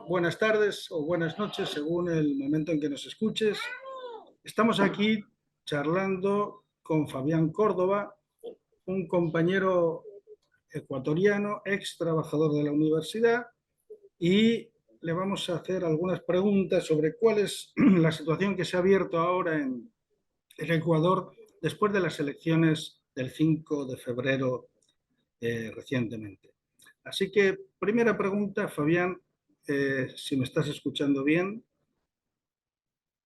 buenas tardes o buenas noches según el momento en que nos escuches. Estamos aquí charlando con Fabián Córdoba, un compañero ecuatoriano, ex trabajador de la universidad, y le vamos a hacer algunas preguntas sobre cuál es la situación que se ha abierto ahora en Ecuador después de las elecciones del 5 de febrero recientemente. Así que, primera pregunta, Fabián, si me estás escuchando bien.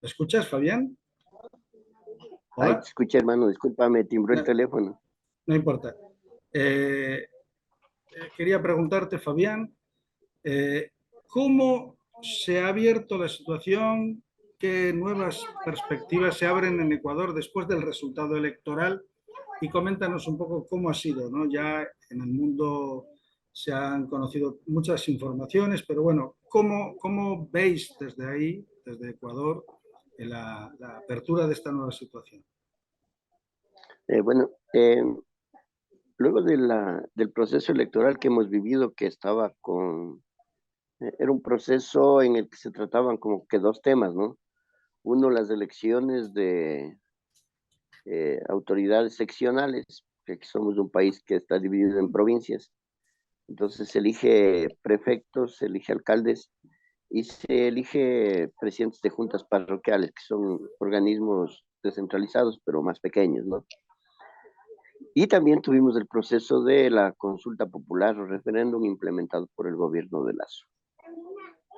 ¿Me escuchas, Fabián? Ay, Hola. te escuché, hermano, discúlpame, timbró el No, teléfono. no importa. Quería preguntarte, Fabián, eh, ¿cómo se ha abierto la situación? ¿Qué nuevas perspectivas se abren en Ecuador después del resultado electoral? Y coméntanos un poco cómo ha sido, ¿no? Ya en el mundo se han conocido muchas informaciones, pero bueno, ¿cómo veis desde ahí, desde Ecuador, la apertura de esta nueva situación? Bueno, luego del proceso electoral que hemos vivido, que estaba era un proceso en el que se trataban como que dos temas, ¿no? Uno, las elecciones de autoridades seccionales, que aquí somos un país que está dividido en provincias. Entonces se elige prefectos, se elige alcaldes y se elige presidentes de juntas parroquiales, que son organismos descentralizados, pero más pequeños, ¿no? Y también tuvimos el proceso de la consulta popular o referéndum implementado por el gobierno de Lazo,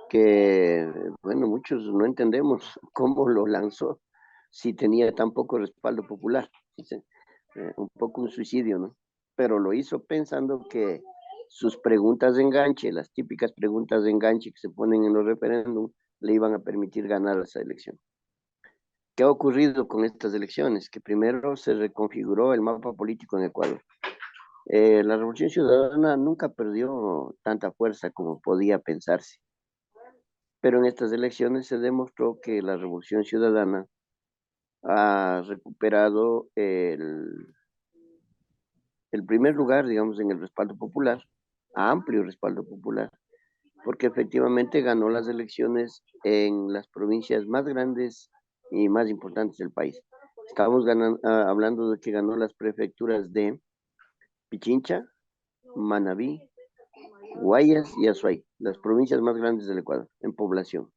que, bueno, muchos no entendemos cómo lo lanzó si tenía tan poco respaldo popular. Dice, un poco un suicidio, ¿no? Pero lo hizo pensando que sus preguntas de enganche, las típicas preguntas de enganche que se ponen en los referéndums, le iban a permitir ganar esa elección. ¿Qué ha ocurrido con estas elecciones? Que primero se reconfiguró el mapa político en Ecuador. La Revolución Ciudadana nunca perdió tanta fuerza como podía pensarse, pero en estas elecciones se demostró que la Revolución Ciudadana ha recuperado el primer lugar, digamos, en el respaldo popular, amplio respaldo popular, porque efectivamente ganó las elecciones en las provincias más grandes y más importantes del país. Estamos hablando de que ganó las prefecturas de Pichincha, Manabí, Guayas y Azuay, las provincias más grandes del Ecuador en población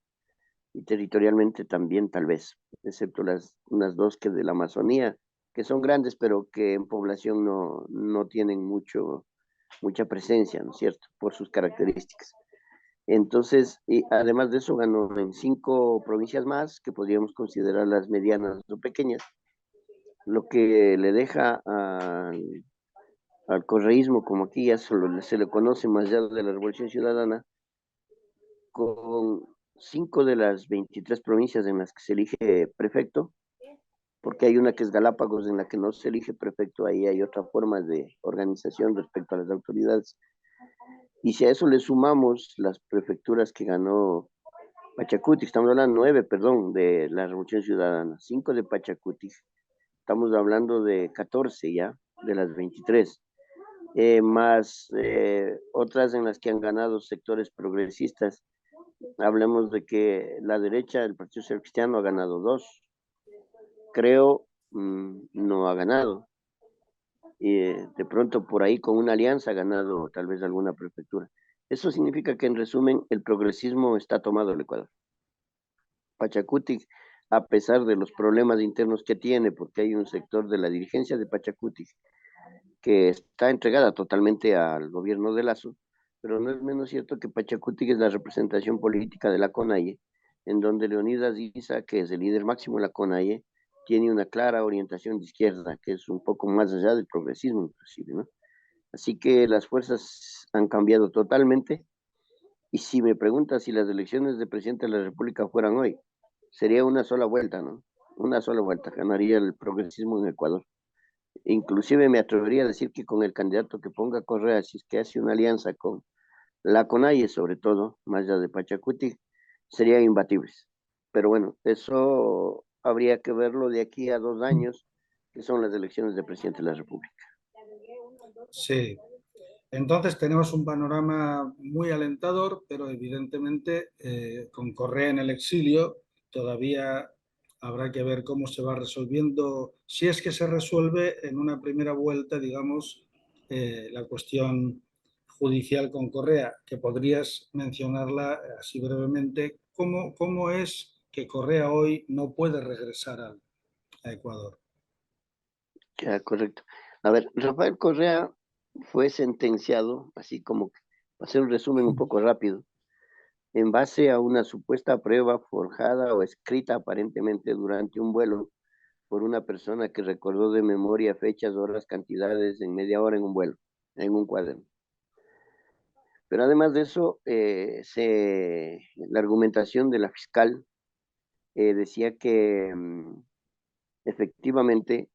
y territorialmente también tal vez, excepto unas dos que de la Amazonía, que son grandes pero que en población no tienen mucha presencia, ¿no es cierto? Por sus características. Entonces, y además de eso, ganó en 5 provincias más, que podríamos considerar las medianas o pequeñas, lo que le deja al correísmo, como aquí ya solo se le conoce más allá de la Revolución Ciudadana, con 5 de las 23 provincias en las que se elige prefecto, porque hay una que es Galápagos en la que no se elige prefecto, ahí hay otra forma de organización respecto a las autoridades. Y si a eso le sumamos las prefecturas que ganó Pachacuti, estamos hablando 9, perdón, de la Revolución Ciudadana, 5 de Pachacuti, estamos hablando de 14 ya, de las 23, más otras en las que han ganado sectores progresistas. Hablemos de que la derecha, el Partido Social Cristiano, ha ganado 2, creo, no ha ganado. Y de pronto por ahí con una alianza ha ganado tal vez alguna prefectura. Eso significa que en resumen el progresismo está tomado el Ecuador. Pachacuti, a pesar de los problemas internos que tiene, porque hay un sector de la dirigencia de Pachacuti que está entregada totalmente al gobierno de Lazo, pero no es menos cierto que Pachacuti es la representación política de la CONAIE, en donde Leonidas Issa, que es el líder máximo de la CONAIE, tiene una clara orientación de izquierda, que es un poco más allá del progresismo inclusive, ¿no? Así que las fuerzas han cambiado totalmente, y si me preguntas si las elecciones de presidente de la República fueran hoy, sería una sola vuelta, ¿no? Una sola vuelta, ganaría el progresismo en Ecuador. Inclusive me atrevería a decir que con el candidato que ponga Correa, si es que hace una alianza con la CONAIE, sobre todo, más allá de Pachacuti, serían imbatibles. Pero bueno, eso habría que verlo de aquí a 2 años, que son las elecciones de presidente de la República. Sí. Entonces tenemos un panorama muy alentador, pero evidentemente con Correa en el exilio todavía habrá que ver cómo se va resolviendo, si es que se resuelve en una primera vuelta, digamos, la cuestión judicial con Correa, que podrías mencionarla así brevemente. ¿Cómo es que Correa hoy no puede regresar a Ecuador? Ya, correcto. A ver, Rafael Correa fue sentenciado, así como, para hacer un resumen un poco rápido, en base a una supuesta prueba forjada o escrita aparentemente durante un vuelo por una persona que recordó de memoria fechas, horas, cantidades en media hora en un vuelo, en un cuaderno. Pero además de eso, la argumentación de la fiscal decía que efectivamente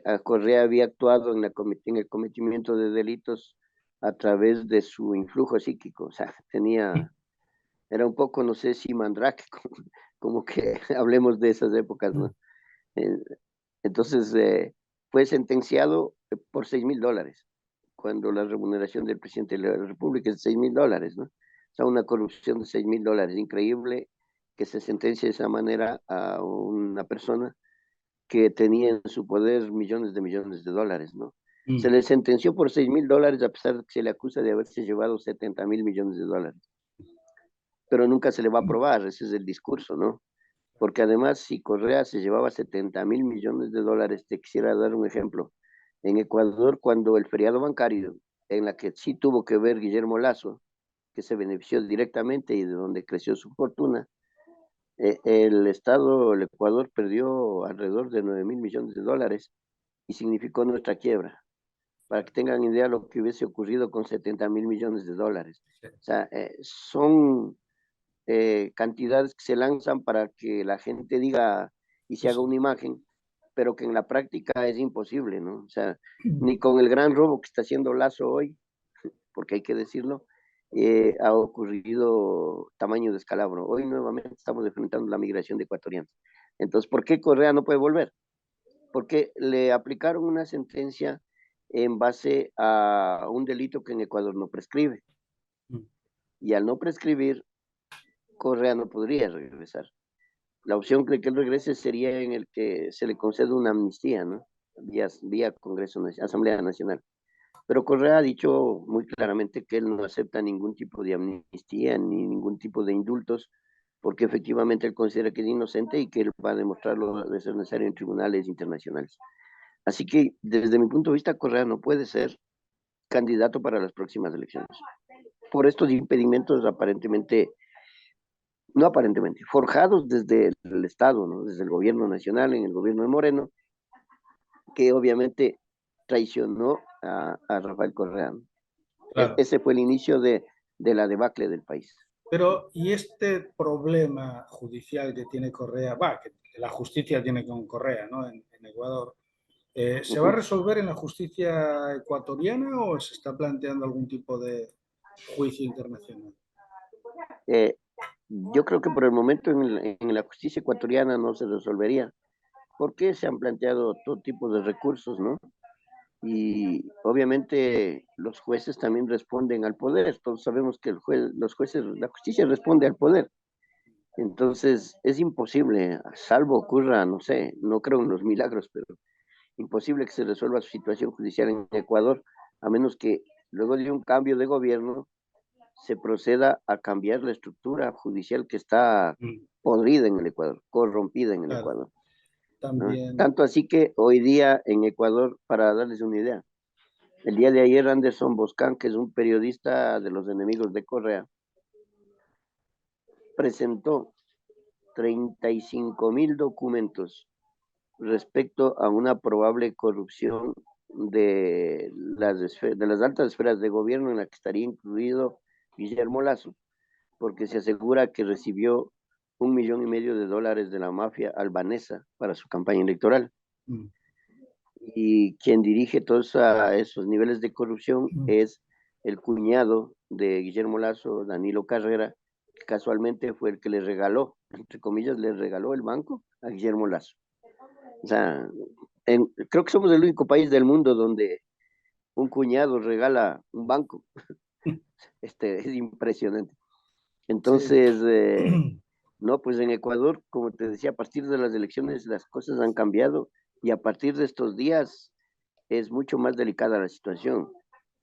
a Correa había actuado en el cometimiento de delitos a través de su influjo psíquico, o sea, era un poco, no sé si mandrake, como que hablemos de esas épocas, ¿no? Eh, entonces, fue sentenciado por $6,000, cuando la remuneración del presidente de la República es de $6,000, ¿no? O sea, una corrupción de $6,000, increíble que se sentencie de esa manera a una persona que tenía en su poder millones de dólares, ¿no? Se Mm. le sentenció por $6,000 a pesar de que se le acusa de haberse llevado 70,000 millones de dólares. Pero nunca se le va a probar, ese es el discurso, ¿no? Porque además, si Correa se llevaba 70,000 millones de dólares, te quisiera dar un ejemplo. En Ecuador, cuando el feriado bancario, en la que sí tuvo que ver Guillermo Lazo, que se benefició directamente y de donde creció su fortuna, el Estado, el Ecuador, perdió alrededor de 9,000 millones de dólares y significó nuestra quiebra. Para que tengan idea lo que hubiese ocurrido con 70,000 millones de dólares. O sea, son cantidades que se lanzan para que la gente diga y Sí, se haga sí. una imagen, pero que en la práctica es imposible, ¿no? O sea, ni con el gran robo que está haciendo Lazo hoy, porque hay que decirlo, ha ocurrido tamaño descalabro. Hoy nuevamente estamos enfrentando la migración de ecuatorianos. Entonces, ¿por qué Correa no puede volver? Porque le aplicaron una sentencia en base a un delito que en Ecuador no prescribe. Mm. Y al no prescribir, Correa no podría regresar. La opción de que él regrese sería en el que se le concede una amnistía, ¿no? Vía Congreso, Asamblea Nacional. Pero Correa ha dicho muy claramente que él no acepta ningún tipo de amnistía ni ningún tipo de indultos, porque efectivamente él considera que es inocente y que él va a demostrarlo de ser necesario en tribunales internacionales. Así que desde mi punto de vista, Correa no puede ser candidato para las próximas elecciones. Por estos impedimentos aparentemente, no aparentemente, forjados desde el Estado, ¿no? Desde el gobierno nacional, en el gobierno de Moreno, que obviamente traicionó a Rafael Correa, ¿no? Claro. Ese fue el inicio de la debacle del país. Pero, ¿y este problema judicial que tiene Correa, que la justicia tiene con Correa, ¿no? En Ecuador, ¿se va a Uh-huh. resolver en la justicia ecuatoriana o se está planteando algún tipo de juicio internacional? eh, yo creo que por el momento en la justicia ecuatoriana no se resolvería, porque se han planteado todo tipo de recursos, ¿no? Y obviamente los jueces también responden al poder. Todos sabemos que los jueces, la justicia responde al poder. Entonces es imposible, salvo ocurra, no sé, no creo en los milagros, pero imposible que se resuelva su situación judicial en Ecuador, a menos que luego de un cambio de gobierno se proceda a cambiar la estructura judicial que está Mm. podrida en el Ecuador, corrompida en el Claro, Ecuador, ¿no? también. Tanto así que hoy día en Ecuador, para darles una idea, el día de ayer Anderson Boscan, que es un periodista de los enemigos de Correa, presentó 35,000 documentos respecto a una probable corrupción de las altas esferas de gobierno en la que estaría incluido Guillermo Lazo, porque se asegura que recibió 1,5 millones de dólares de la mafia albanesa para su campaña electoral. Mm. Y quien dirige todos esos niveles de corrupción Mm. es el cuñado de Guillermo Lazo, Danilo Carrera, que casualmente fue el que le regaló, entre comillas, le regaló el banco a Guillermo Lazo. O sea, creo que somos el único país del mundo donde un cuñado regala un banco. Es impresionante. Sí. Entonces, no, pues en Ecuador, como te decía, a partir de las elecciones las cosas han cambiado y a partir de estos días es mucho más delicada la situación.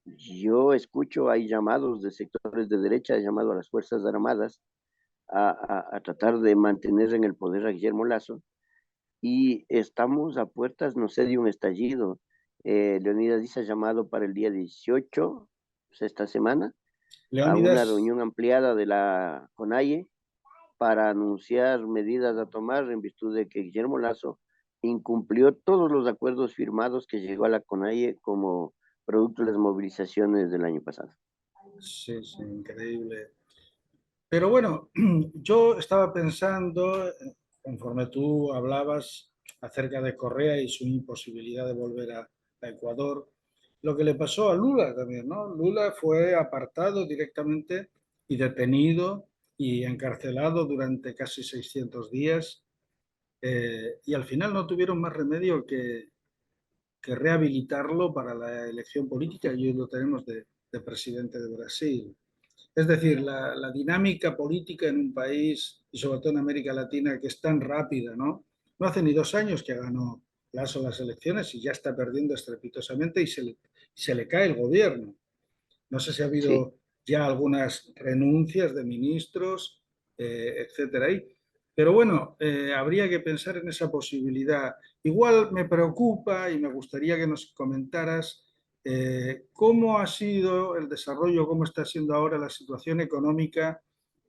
Yo escucho, hay llamados de sectores de derecha, llamado a las Fuerzas Armadas a tratar de mantener en el poder a Guillermo Lazo y estamos a puertas, no sé, de un estallido. Leonidas Díaz ha llamado para el día 18, pues esta semana, a una Leónidas, reunión ampliada de la CONAIE para anunciar medidas a tomar en virtud de que Guillermo Lazo incumplió todos los acuerdos firmados que llegó a la CONAIE como producto de las movilizaciones del año pasado. sí, sí, increíble. Pero bueno, yo estaba pensando, conforme tú hablabas acerca de Correa y su imposibilidad de volver a Ecuador, lo que le pasó a Lula también, ¿no? Lula fue apartado directamente y detenido y encarcelado durante casi 600 días, y al final no tuvieron más remedio que rehabilitarlo para la elección política y hoy lo tenemos de presidente de Brasil. Es decir, la dinámica política en un país, y sobre todo en América Latina, que es tan rápida, ¿no? No hace ni 2 años que ganó Lasso las elecciones y ya está perdiendo estrepitosamente y se le cae el gobierno. No sé si ha Sí. habido ya algunas renuncias de ministros, etcétera. Pero bueno, habría que pensar en esa posibilidad. Igual me preocupa y me gustaría que nos comentaras cómo ha sido el desarrollo, cómo está siendo ahora la situación económica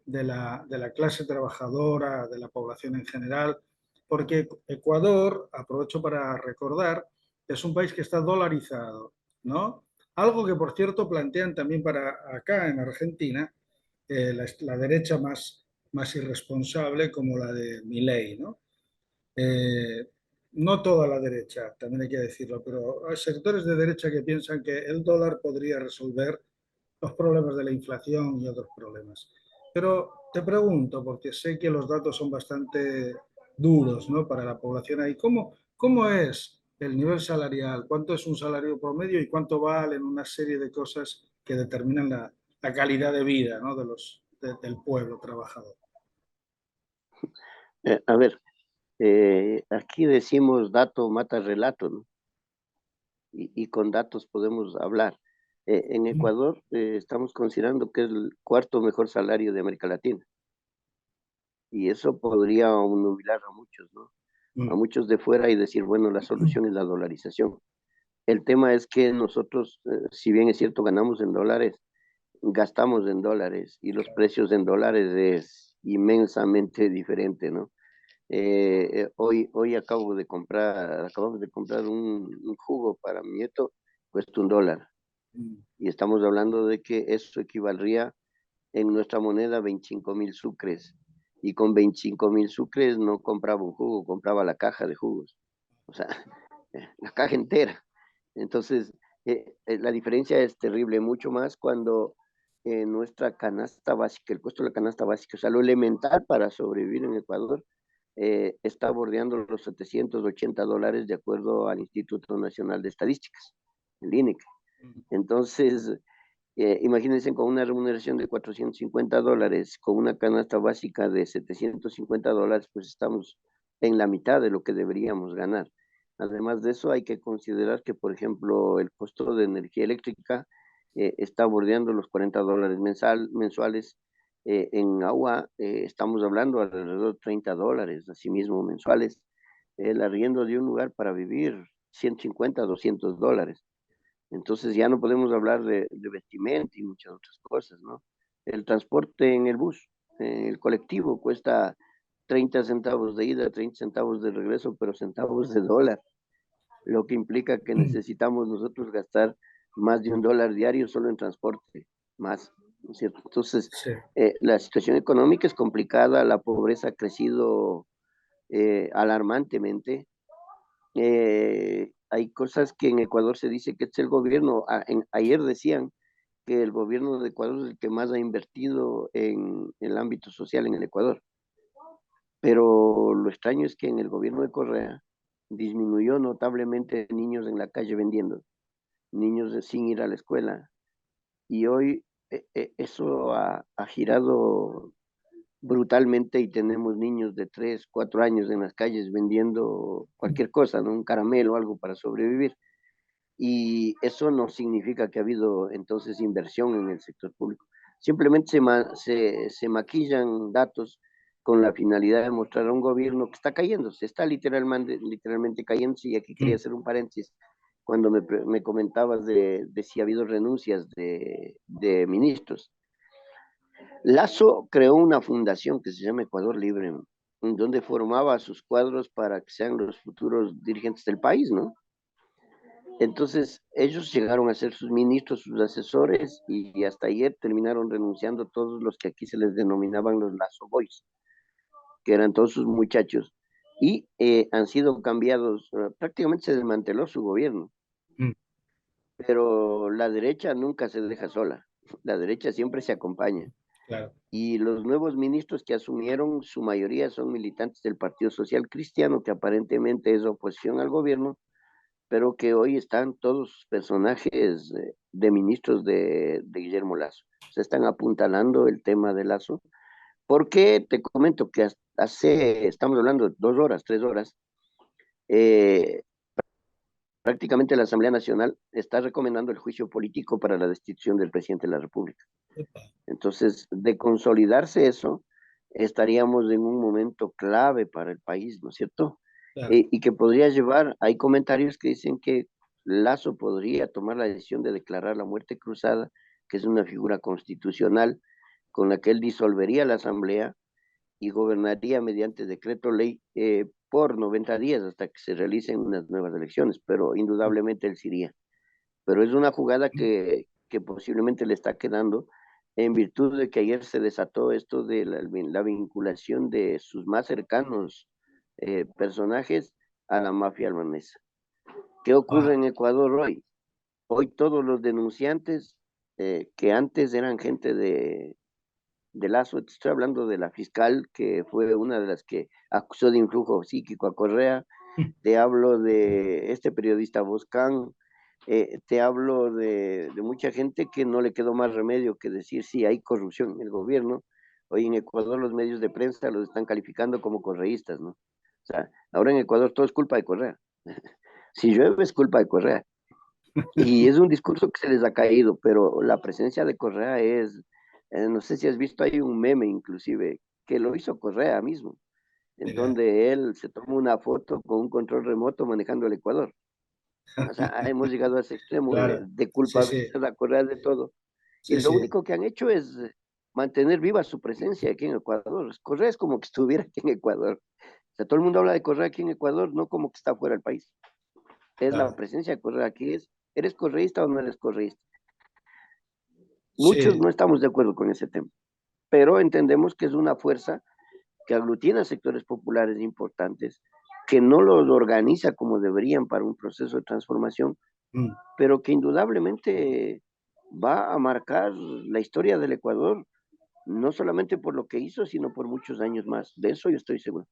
de la clase trabajadora, de la población en general, porque Ecuador, aprovecho para recordar, es un país que está dolarizado, ¿no? Algo que, por cierto, plantean también para acá en Argentina, la derecha más irresponsable como la de Milei, ¿no? Eh, no toda la derecha, también hay que decirlo, pero hay sectores de derecha que piensan que el dólar podría resolver los problemas de la inflación y otros problemas. Pero te pregunto, porque sé que los datos son bastante duros, ¿no? Para la población ahí, ¿cómo es el nivel salarial? ¿Cuánto es un salario promedio y cuánto valen una serie de cosas que determinan la calidad de vida, ¿no? Del pueblo trabajador? A ver, aquí decimos dato mata relato, ¿no? Y con datos podemos hablar. En Ecuador estamos considerando que es el cuarto mejor salario de América Latina y eso podría nubilar a muchos, ¿no? A Mm. muchos de fuera y decir, bueno, la solución es la dolarización. El tema es que nosotros, si bien es cierto, ganamos en dólares, gastamos en dólares y los precios en dólares es inmensamente diferente, ¿no? Hoy acabamos de comprar un jugo para mi nieto, cuesta $1. Mm. Y estamos hablando de que eso equivaldría en nuestra moneda 25.000 sucres. Y con 25.000 sucres no compraba un jugo, compraba la caja de jugos. O sea, la caja entera. Entonces, la diferencia es terrible, mucho más cuando nuestra canasta básica, el costo de la canasta básica, o sea, lo elemental para sobrevivir en Ecuador, está bordeando los $780 de acuerdo al Instituto Nacional de Estadísticas, el INEC. Entonces, imagínense con una remuneración de $450, con una canasta básica de $750, pues estamos en la mitad de lo que deberíamos ganar. Además de eso, hay que considerar que, por ejemplo, el costo de energía eléctrica está bordeando los $40 mensuales. En agua estamos hablando alrededor de $30, asimismo mensuales. El arriendo de un lugar para vivir, 150, $200. Entonces ya no podemos hablar de vestimenta y muchas otras cosas, ¿no? El transporte en el bus, el colectivo cuesta 30 centavos de ida, 30 centavos de regreso, pero centavos de dólar, lo que implica que necesitamos nosotros gastar más de $1 diario solo en transporte, más, ¿no es cierto? Entonces, Sí. la situación económica es complicada, la pobreza ha crecido alarmantemente. Hay cosas que en Ecuador se dice que es el gobierno. Ayer decían que el gobierno de Ecuador es el que más ha invertido en el ámbito social en el Ecuador. Pero lo extraño es que en el gobierno de Correa disminuyó notablemente niños en la calle vendiendo. sin ir a la escuela. Y hoy eso ha girado brutalmente y tenemos niños de 3, 4 años en las calles vendiendo cualquier cosa, ¿no? Un caramelo o algo para sobrevivir. Y eso no significa que ha habido entonces inversión en el sector público. Simplemente se maquillan datos con la finalidad de mostrar a un gobierno que está cayendo, se está literalmente cayendo. Y aquí quería Mm. hacer un paréntesis. Cuando me comentabas de si ha habido renuncias de ministros. Lazo creó una fundación que se llama Ecuador Libre, donde formaba a sus cuadros para que sean los futuros dirigentes del país, ¿no? Entonces, ellos llegaron a ser sus ministros, sus asesores, y hasta ayer terminaron renunciando todos los que aquí se les denominaban los Lazo Boys, que eran todos sus muchachos, y han sido cambiados, prácticamente se desmanteló su gobierno, Mm. pero la derecha nunca se deja sola, la derecha siempre se acompaña. Claro. Y los nuevos ministros que asumieron, su mayoría son militantes del Partido Social Cristiano, que aparentemente es oposición al gobierno, pero que hoy están todos personajes de ministros de Guillermo Lazo. Se están apuntalando el tema de Lazo, porque te comento que estamos hablando de 2 horas, 3 horas, eh, prácticamente la Asamblea Nacional está recomendando el juicio político para la destitución del presidente de la República. Entonces, de consolidarse eso, estaríamos en un momento clave para el país, ¿no es cierto? Claro. Y que podría llevar, hay comentarios que dicen que Lazo podría tomar la decisión de declarar la muerte cruzada, que es una figura constitucional con la que él disolvería la Asamblea y gobernaría mediante decreto ley por 90 días hasta que se realicen unas nuevas elecciones, pero indudablemente él se iría. Pero es una jugada que posiblemente le está quedando en virtud de que ayer se desató esto de la vinculación de sus más cercanos personajes a la mafia albanesa. ¿Qué ocurre Ah, en Ecuador hoy? Hoy todos los denunciantes que antes eran gente de Lazo, te estoy hablando de la fiscal que fue una de las que acusó de influjo psíquico a Correa, te hablo de este periodista Boscan, te hablo de mucha gente que no le quedó más remedio que decir sí, hay corrupción en el gobierno. Hoy en Ecuador los medios de prensa los están calificando como correístas, ¿no? O sea, ahora en Ecuador todo es culpa de Correa. Si llueve es culpa de Correa. Y es un discurso que se les ha caído, pero la presencia de Correa es, no sé si has visto, hay un meme inclusive que lo hizo Correa mismo, en mira. donde él se toma una foto con un control remoto manejando el Ecuador. O sea, hemos llegado a ese extremo Claro. de Sí, sí, culpabilizar a Correa de todo. Y sí, lo sí. único que han hecho es mantener viva su presencia aquí en Ecuador. Correa es como que estuviera aquí en Ecuador. O sea, todo el mundo habla de Correa aquí en Ecuador, no como que está fuera del país. Es la Claro. presencia de Correa aquí, ¿eres correísta o no eres correísta? Muchos Sí. no estamos de acuerdo con ese tema, pero entendemos que es una fuerza que aglutina sectores populares importantes, que no los organiza como deberían para un proceso de transformación, Mm. pero que indudablemente va a marcar la historia del Ecuador, no solamente por lo que hizo, sino por muchos años más. De eso yo estoy seguro.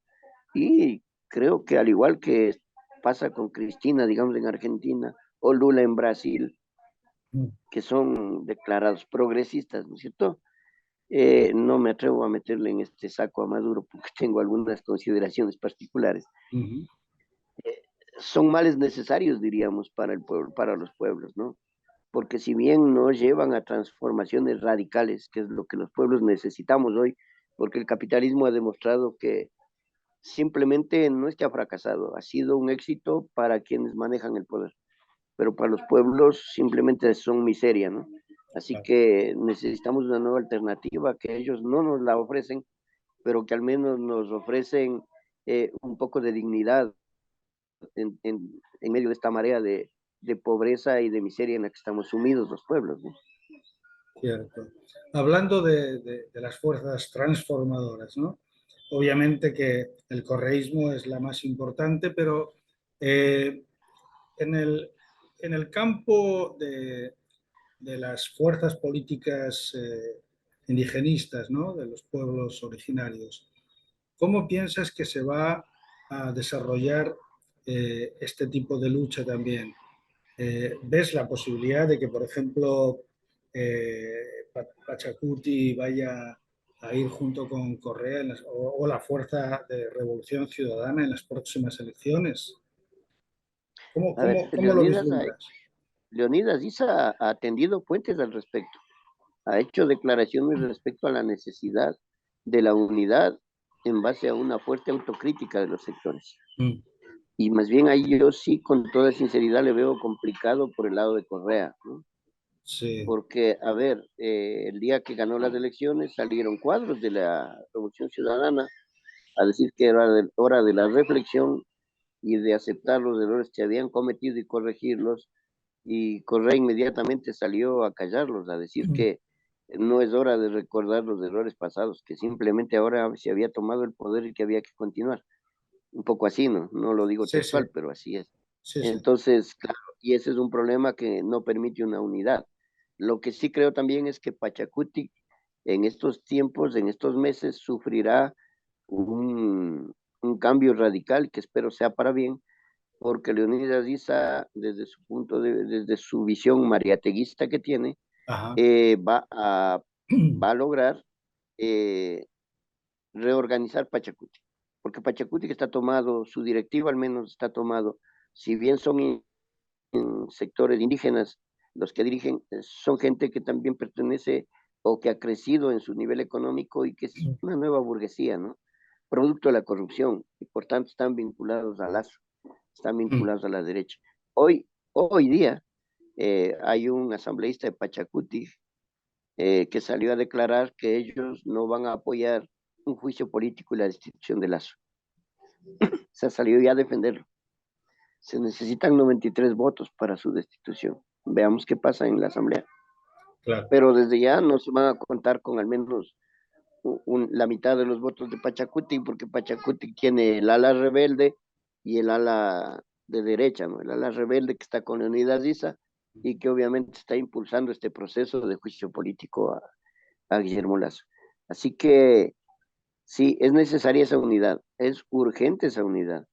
Y creo que al igual que pasa con Cristina, digamos, en Argentina, o Lula en Brasil, Mm. que son declarados progresistas, ¿no es cierto? No me atrevo a meterle en este saco a Maduro porque tengo algunas consideraciones particulares. Ujú. Eh, Son males necesarios, diríamos, para el pueblo, para los pueblos, ¿no? Porque si bien no llevan a transformaciones radicales, que es lo que los pueblos necesitamos hoy, porque el capitalismo ha demostrado que simplemente no es que ha fracasado, ha sido un éxito para quienes manejan el poder, pero para los pueblos simplemente son miseria, ¿no? Así Claro. que necesitamos una nueva alternativa que ellos no nos la ofrecen, pero que al menos nos ofrecen un poco de dignidad en medio de esta marea de pobreza y de miseria en la que estamos sumidos los pueblos, ¿no? Cierto. Hablando de las fuerzas transformadoras, ¿no? Obviamente que el correísmo es la más importante, pero eh, en en el campo de las fuerzas políticas indigenistas, ¿no? De los pueblos originarios, ¿cómo piensas que se va a desarrollar este tipo de lucha también? ¿Ves la posibilidad de que, por ejemplo, Pachacuti vaya a ir junto con Correa o la Fuerza de Revolución Ciudadana en las próximas elecciones? A ver, Cómo lo vislumbras? Leonidas Issa ha atendido fuentes al respecto, ha hecho declaraciones respecto a la necesidad de la unidad en base a una fuerte autocrítica de los sectores. Mm, Y más bien ahí yo sí, con toda sinceridad, le veo complicado por el lado de Correa, ¿no? sí. Porque, a ver, el día que ganó las elecciones salieron cuadros de la Revolución Ciudadana a decir que era hora de la reflexión y de aceptar los errores que habían cometido y corregirlos. Y Correa inmediatamente salió a callarlos, a decir Mm, que no es hora de recordar los errores pasados, que simplemente ahora se había tomado el poder y que había que continuar. Un poco así, ¿no? No lo digo sí, sí, textual, pero así es. sí, sí. Entonces, claro, y ese es un problema que no permite una unidad. Lo que sí creo también es que Pachacuti en estos tiempos, en estos meses, sufrirá un cambio radical que espero sea para bien, porque Leonidas Issa, desde su visión mariateguista que tiene, Ajá. eh, va a, va a lograr eh, reorganizar Pachacuti, porque Pachacuti que está tomado, su directiva al menos está tomado, si bien son en sectores indígenas, los que dirigen son gente que también pertenece o que ha crecido en su nivel económico y que es una nueva burguesía, ¿no? Producto de la corrupción y por tanto están vinculados al Lazo, están Mm, vinculados a la derecha. Hoy día hay un asambleísta de Pachacuti que salió a declarar que ellos no van a apoyar un juicio político y la destitución de Lazo. Se salió ya a defenderlo. Se necesitan 93 votos para su destitución. Veamos qué pasa en la Asamblea. claro. Pero desde ya no se van a contar con al menos la mitad de los votos de Pachacuti, porque Pachacuti tiene el ala rebelde y el ala de derecha, ¿no? El ala rebelde que está con Leonidas Issa y que obviamente está impulsando este proceso de juicio político a Guillermo Lazo. Así que sí, es necesaria esa unidad, es urgente esa unidad.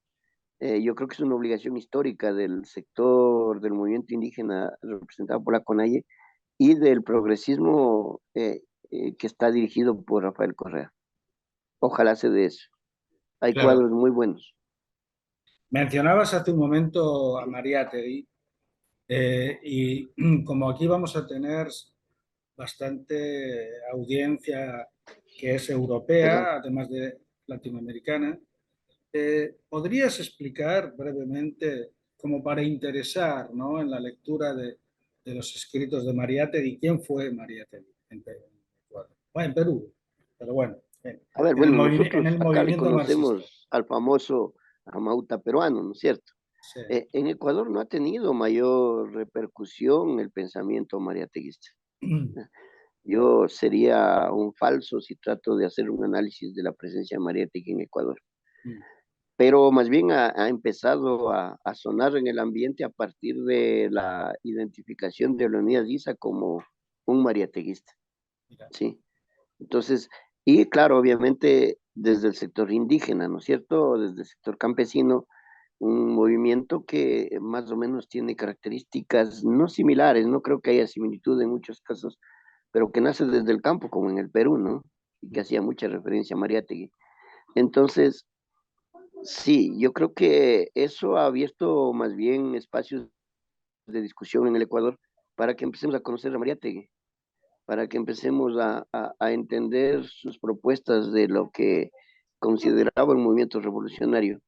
Yo creo que es una obligación histórica del sector del movimiento indígena representado por la CONAIE y del progresismo que está dirigido por Rafael Correa. Ojalá se dé eso. Hay Claro. cuadros muy buenos. Mencionabas hace un momento a Mariátegui y como aquí vamos a tener bastante audiencia que es europea, además de latinoamericana, ¿podrías explicar brevemente, como para interesar, ¿no?, en la lectura de los escritos de Mariátegui, quién fue Mariátegui Bueno, en Perú, pero bueno, A ver, bueno, en nosotros el acá le movimiento marxista. conocemos al famoso Amauta peruano, ¿no es cierto? Sí. En Ecuador no ha tenido mayor repercusión el pensamiento mariateguista. Yo sería un falso si trato de hacer un análisis de la presencia de Mariátegui en Ecuador. Pero más bien ha empezado a sonar en el ambiente a partir de la identificación de Leonidas Issa como un mariateguista, Mira, ¿sí? Entonces, y claro, obviamente desde el sector indígena, ¿no es cierto? Desde el sector campesino, un movimiento que más o menos tiene características no similares, no creo que haya similitud en muchos casos, pero que nace desde el campo, como en el Perú, ¿no? Y que hacía mucha referencia a Mariátegui. Entonces, sí, yo creo que eso ha abierto más bien espacios de discusión en el Ecuador para que empecemos a conocer a Mariátegui, para que empecemos a entender sus propuestas de lo que consideraba el movimiento revolucionario.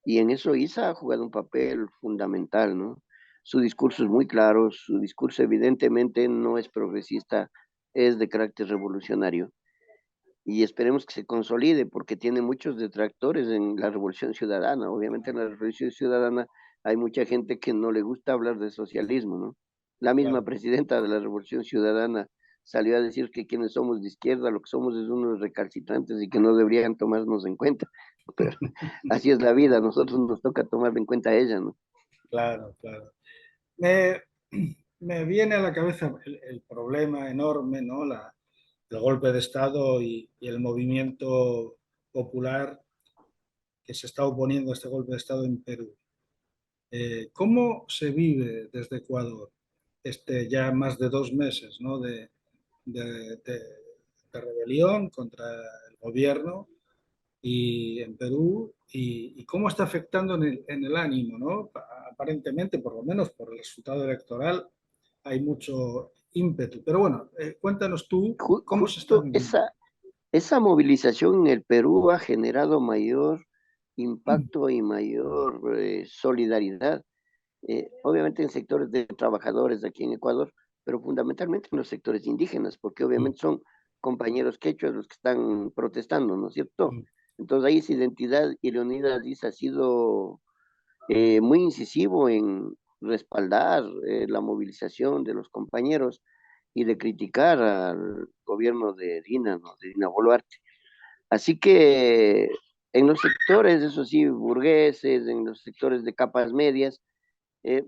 Y en eso Isa ha jugado un papel fundamental, ¿no? Su discurso es muy claro, su discurso evidentemente no es progresista, es de carácter revolucionario y esperemos que se consolide porque tiene muchos detractores en la Revolución Ciudadana. Obviamente en la Revolución Ciudadana hay mucha gente que no le gusta hablar de socialismo, ¿no? La misma claro. presidenta de la Revolución Ciudadana salió a decir que quienes somos de izquierda lo que somos es unos recalcitrantes y que no deberían tomarnos en cuenta. Pero así es la vida, a nosotros nos toca tomar en cuenta a ella, ¿no? Claro, claro. Me, me viene a la cabeza el problema enorme, ¿no? El golpe de Estado y el movimiento popular que se está oponiendo a este golpe de Estado en Perú. ¿Cómo se vive desde Ecuador ya más de 2 meses, ¿no? de rebelión contra el gobierno y en Perú y cómo está afectando en el ánimo, ¿no? Aparentemente, por lo menos por el resultado electoral, hay mucho ímpetu. Pero bueno, cuéntanos tú cómo se está Justo viviendo. esa movilización en el Perú ha generado mayor impacto y mayor solidaridad, obviamente en sectores de trabajadores aquí en Ecuador, pero fundamentalmente en los sectores indígenas, porque Mm, obviamente son compañeros quechuas los que están protestando, ¿no es cierto? mm, Entonces ahí esa identidad y Leonidas Diz ha sido muy incisivo en respaldar la movilización de los compañeros y de criticar al gobierno de Dina, ¿no? De Dina Boluarte. Así que en los sectores, eso sí, burgueses, en los sectores de capas medias, eh,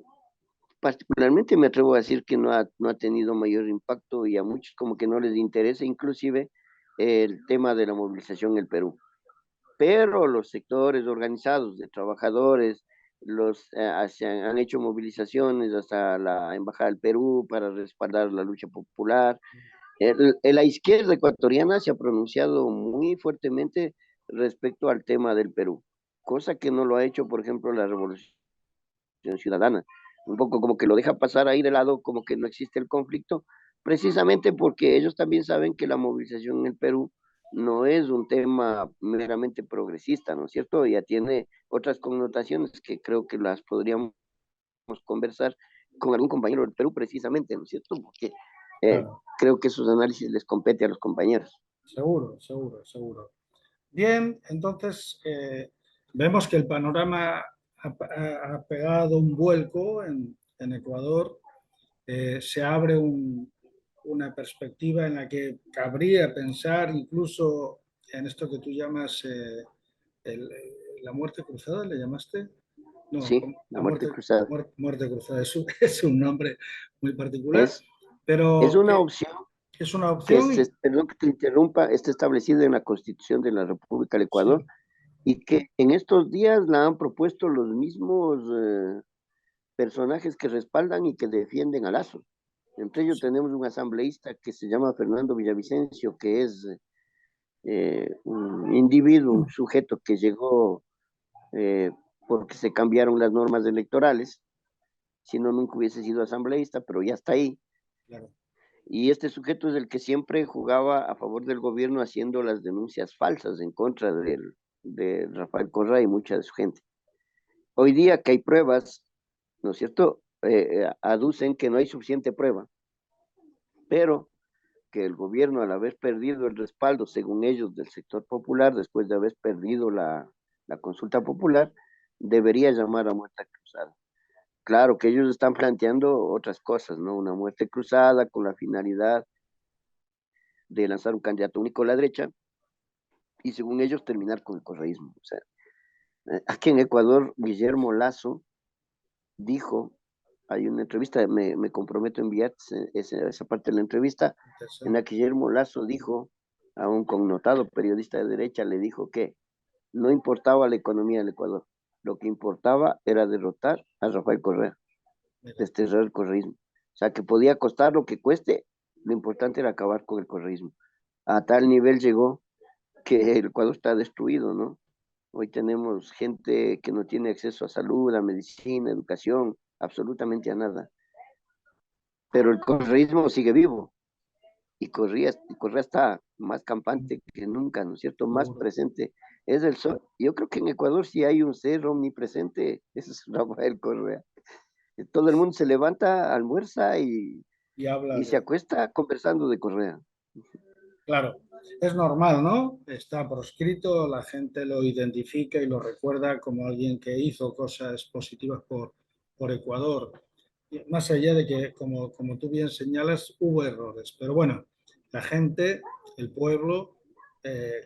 particularmente me atrevo a decir que no ha tenido mayor impacto y a muchos como que no les interesa inclusive el tema de la movilización en el Perú. Pero los sectores organizados de trabajadores han hecho movilizaciones hasta la Embajada del Perú para respaldar la lucha popular. La izquierda ecuatoriana se ha pronunciado muy fuertemente respecto al tema del Perú, cosa que no lo ha hecho, por ejemplo, la Revolución Ciudadana. Un poco como que lo deja pasar ahí de lado, como que no existe el conflicto, precisamente porque ellos también saben que la movilización en el Perú no es un tema meramente progresista, ¿no es cierto? Ya tiene otras connotaciones que creo que las podríamos conversar con algún compañero del Perú precisamente, ¿no es cierto? Porque eh, claro, creo que esos análisis les compete a los compañeros. seguro, seguro, seguro. Bien, entonces vemos que el panorama ha pegado un vuelco en Ecuador. Se abre una perspectiva en la que cabría pensar incluso en esto que tú llamas la muerte cruzada, ¿le llamaste? No, Sí, la muerte cruzada. muerte cruzada es un nombre muy particular, Es, es pero una que opción es una que, opción y perdón que te interrumpa, está establecida en la Constitución de la República del Ecuador sí, y que en estos días la han propuesto los mismos personajes que respaldan y que defienden a Lazo. Entre ellos sí, tenemos un asambleísta que se llama Fernando Villavicencio, que es un individuo, un sujeto que llegó eh, porque se cambiaron las normas electorales, si no nunca hubiese sido asambleísta, pero ya está ahí. claro, Y este sujeto es el que siempre jugaba a favor del gobierno haciendo las denuncias falsas en contra de Rafael Correa y mucha de su gente. Hoy día que hay pruebas, ¿no es cierto? Aducen que no hay suficiente prueba, pero que el gobierno, al haber perdido el respaldo, según ellos, del sector popular, después de haber perdido la consulta popular, debería llamar a muerte cruzada. Claro que ellos están planteando otras cosas, ¿no? Una muerte cruzada con la finalidad de lanzar un candidato único a la derecha y, según ellos, terminar con el correísmo. O sea, aquí en Ecuador, Guillermo Lazo dijo, hay una entrevista, me comprometo a enviar esa parte de la entrevista, en la interesante. que Guillermo Lazo dijo a un connotado periodista de derecha, le dijo que no importaba la economía del Ecuador, lo que importaba era derrotar a Rafael Correa, Mira, desterrar el correísmo. O sea, que podía costar lo que cueste, lo importante era acabar con el correísmo. A tal nivel llegó que el Ecuador está destruido, ¿no? Hoy tenemos gente que no tiene acceso a salud, a medicina, a educación, absolutamente a nada. Pero el correísmo sigue vivo y Correa está más campante que nunca, ¿no es cierto? Más seguro. presente. Es el sol. Yo creo que en Ecuador sí hay un ser omnipresente, ese es Rafael Correa. Todo el mundo se levanta, almuerza Y habla y se de... acuesta conversando de Correa. Claro, es normal, ¿no? Está proscrito, la gente lo identifica y lo recuerda como alguien que hizo cosas positivas por Ecuador. Y más allá de que, como tú bien señalas, hubo errores. Pero bueno, la gente, el pueblo,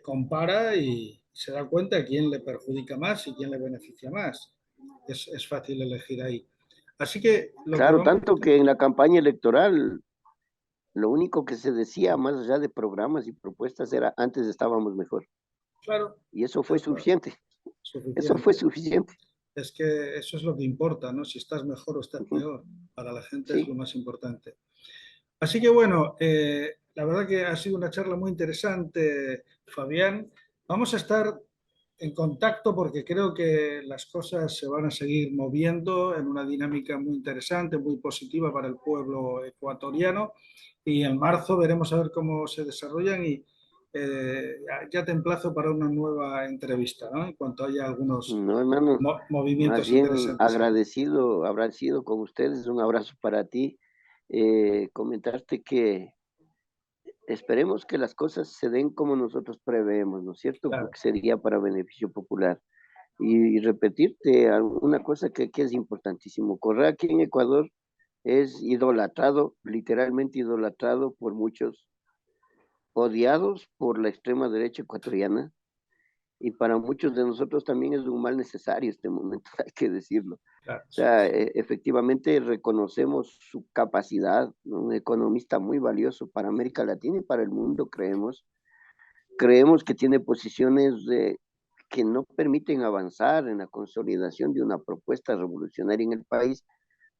compara y se da cuenta de quién le perjudica más y quién le beneficia más. Es fácil elegir ahí. Así que lo que Claro, vamos... tanto que en la campaña electoral lo único que se decía, más allá de programas y propuestas, era antes estábamos mejor. Claro, Y eso fue tal cual, suficiente. Eso fue suficiente. suficiente. es que eso es lo que importa, ¿no? Si estás mejor o estás Ujú. peor. Para la gente es lo Sí, más importante. Así que bueno, la verdad que ha sido una charla muy interesante, Fabián. Vamos a estar en contacto porque creo que las cosas se van a seguir moviendo en una dinámica muy interesante, muy positiva para el pueblo ecuatoriano. Y en marzo veremos a ver cómo se desarrollan y ya te emplazo para una nueva entrevista, ¿no? En cuanto haya algunos no, hermano, más movimientos bien interesantes ahí. agradecido con ustedes, un abrazo para ti. Comentarte que esperemos que las cosas se den como nosotros preveemos, ¿no es cierto? Claro, Porque sería para beneficio popular. Y repetirte una cosa que es importantísimo. Correa aquí en Ecuador es idolatrado, literalmente idolatrado por muchos, odiados por la extrema derecha ecuatoriana, y para muchos de nosotros también es un mal necesario este momento, hay que decirlo. claro, O sí, sea, sí, efectivamente reconocemos su capacidad, ¿no? Un economista muy valioso para América Latina y para el mundo, creemos. Creemos que tiene posiciones que no permiten avanzar en la consolidación de una propuesta revolucionaria en el país,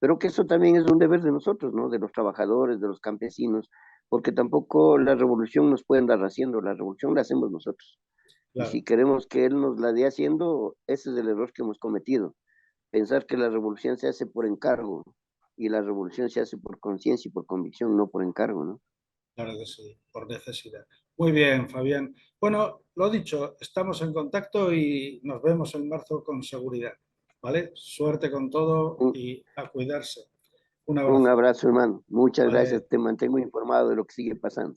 pero que eso también es un deber de nosotros, ¿no? De los trabajadores, de los campesinos, porque tampoco la revolución nos puede andar haciendo, la revolución la hacemos nosotros. Y claro. si queremos que él nos la dé haciendo, ese es el error que hemos cometido. Pensar que la revolución se hace por encargo y la revolución se hace por conciencia y por convicción, no por encargo, ¿no? Claro que sí, por necesidad. Muy bien, Fabián. Bueno, lo dicho, estamos en contacto y nos vemos en marzo con seguridad. ¿Vale? Suerte con todo Un, y a cuidarse. Un un abrazo. abrazo, hermano. Muchas gracias. Vale. Te mantengo informado de lo que sigue pasando.